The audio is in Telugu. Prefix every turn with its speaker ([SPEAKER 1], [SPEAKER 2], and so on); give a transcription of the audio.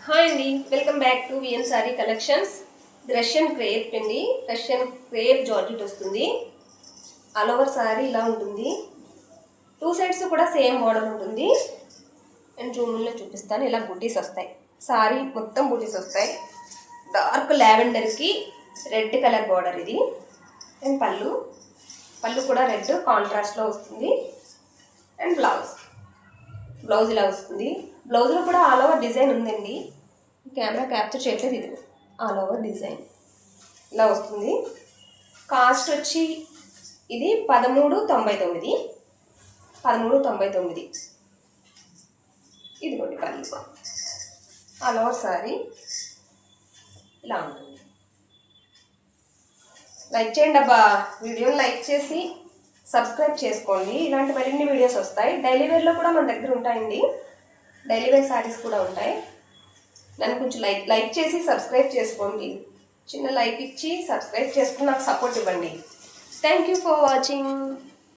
[SPEAKER 1] హాయ్ అండి, welcome back to V N sari collections. Russian crepe అండి, రష్యన్ క్రేప్ జార్జెట్ వస్తుంది. ఆల్ ఓవర్ సారీ ఇలా ఉంటుంది. టూ సైడ్స్ కూడా సేమ్ మోడల్ ఉంటుంది. నేను జూమ్లో చూపిస్తాను. ఇలా బుటీస్ వస్తాయి. సారీ మొత్తం బుటీస్ వస్తాయి. డార్క్ లావెండర్కి రెడ్ కలర్ బార్డర్ ఇది. అండ్ పళ్ళు కూడా రెడ్ కాంట్రాస్ట్లో వస్తుంది. అండ్ బ్లౌజ్ ఇలా వస్తుంది. బ్లౌజ్లో కూడా ఆల్ ఓవర్ డిజైన్ ఉందండి. కెమెరా క్యాప్చర్ చేయట్లేదు. ఇది ఆల్ ఓవర్ డిజైన్ ఇలా వస్తుంది. కాస్ట్ వచ్చి ఇది 1399. ఇదిగోండి పళ్ళు. ఆల్ ఓవర్ సారీ ఇలా ఉంటుంది. లైక్ చేయండి అబ్బా, వీడియోని లైక్ చేసి సబ్స్క్రైబ్ చేసుకోండి. ఇలాంటి మరిన్ని వీడియోస్ వస్తాయి. డైలీ వేర్లో కూడా మన దగ్గర ఉంటాయండి. డైలీ వేర్ శారీస్ కూడా ఉంటాయి. నన్ను కొంచెం లైక్ చేసి సబ్స్క్రైబ్ చేసుకోండి. చిన్న లైక్ ఇచ్చి సబ్స్క్రైబ్ చేసుకుని నాకు సపోర్ట్ ఇవ్వండి. Thank you for watching.